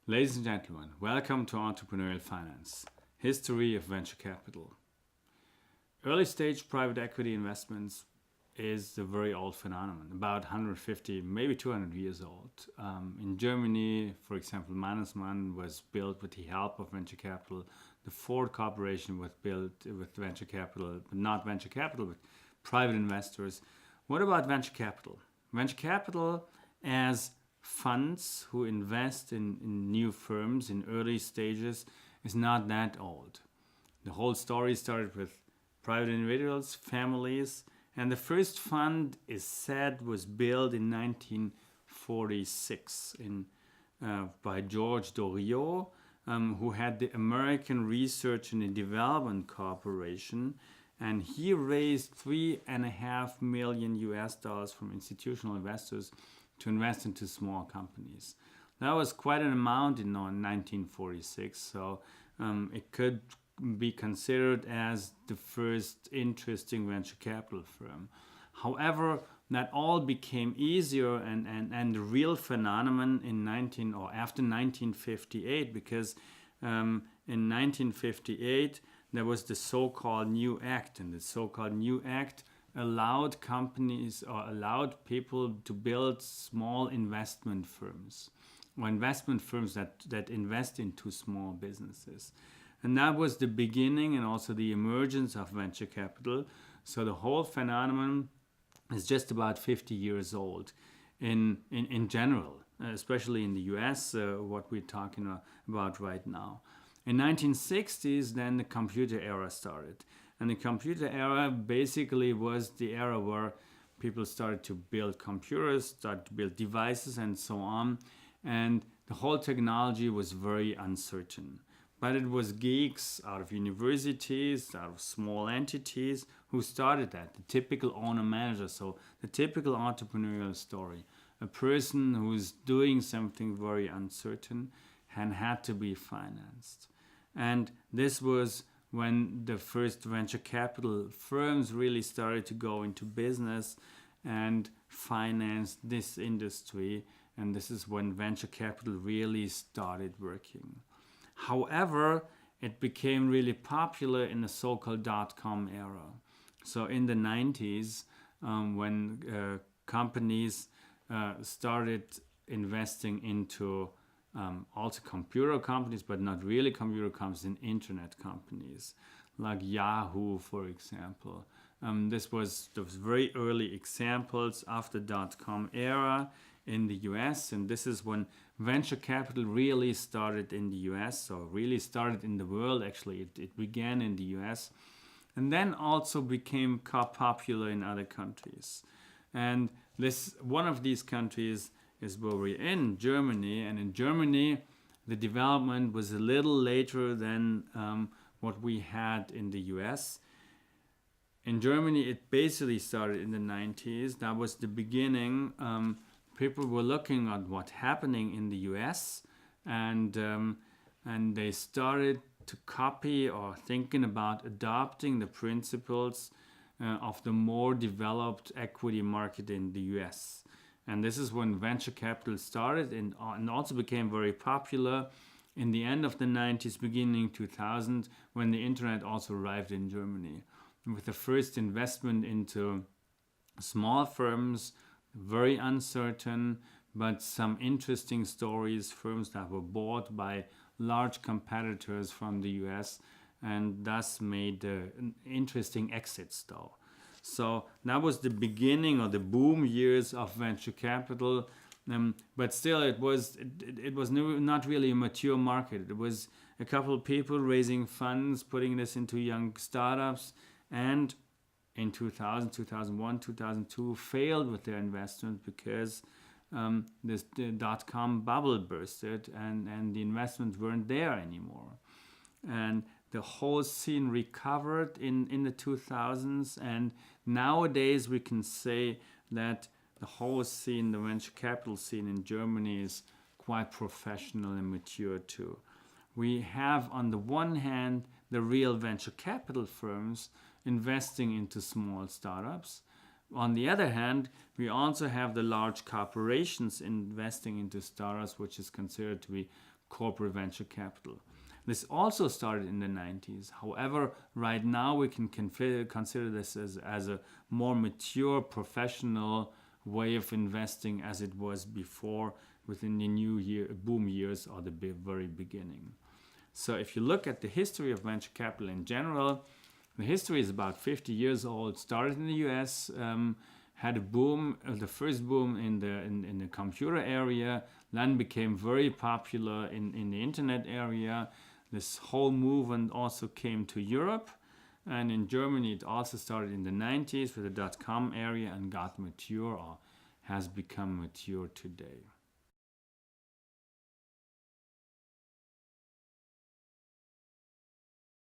Ladies and gentlemen, welcome to Entrepreneurial Finance, History of Venture Capital. Early stage private equity investments is a very old phenomenon, about 150, maybe 200 years old. In Germany, for example, Mannesmann was built with the help of venture capital. The Ford Corporation was built with venture capital, but not venture capital, but private investors. What about venture capital? Venture capital as funds who invest in new firms in early stages is not that old. The whole story started with private individuals, families, and the first fund is said was built in 1946 by George Doriot, who had the American Research and Development Corporation, and he raised $3.5 million from institutional investors to invest into small companies. That was quite an amount in 1946, so it could be considered as the first interesting venture capital firm. However, that all became easier and the real phenomenon after 1958, because in 1958 there was the so-called New Act, and the so-called New Act allowed companies or allowed people to build small investment firms or investment firms that invest into small businesses. And that was the beginning and also the emergence of venture capital. So the whole phenomenon is just about 50 years old in general, especially in the US, what we're talking about right now. In 1960s, then the computer era started. And the computer era basically was the era where people started to build computers, started to build devices and so on. And the whole technology was very uncertain. But it was geeks out of universities, out of small entities who started that, the typical owner-manager, so the typical entrepreneurial story. A person who's doing something very uncertain and had to be financed. And this was when the first venture capital firms really started to go into business and finance this industry. And this is when venture capital really started working. However, it became really popular in the so-called dot-com era. So in the 90s, when companies started investing into also computer companies, but not really computer companies, in internet companies, like Yahoo, for example. This was very early examples of the dot-com era in the US, and this is when venture capital really started in the US, or really started in the world. Actually, it began in the US, and then also became popular in other countries. And one of these countries is where we're in, Germany. And in Germany, the development was a little later than what we had in the US. In Germany, it basically started in the 90s. That was the beginning. People were looking at what's happening in the US, and they started to copy or thinking about adopting the principles of the more developed equity market in the US. And this is when venture capital started and also became very popular in the end of the 90s, beginning 2000, when the internet also arrived in Germany. And with the first investment into small firms, very uncertain, but some interesting stories, firms that were bought by large competitors from the US and thus made interesting exits though. So that was the beginning or the boom years of venture capital, but still it was not really a mature market. It was a couple of people raising funds, putting this into young startups, and in 2000, 2001, 2002 failed with their investment because the dot-com bubble bursted and the investments weren't there anymore. And the whole scene recovered in the 2000s, and nowadays we can say that the whole scene, the venture capital scene in Germany, is quite professional and mature too. We have on the one hand the real venture capital firms investing into small startups. On the other hand, we also have the large corporations investing into startups, which is considered to be corporate venture capital. This also started in the 90s. However, right now we can consider this as a more mature professional way of investing as it was before within the boom years or the very beginning. So if you look at the history of venture capital in general, the history is about 50 years old. Started in the US, had a boom, the first boom in the computer area, then became very popular in the internet area. This whole movement also came to Europe, and in Germany it also started in the 90s with the .com area and got mature or has become mature today.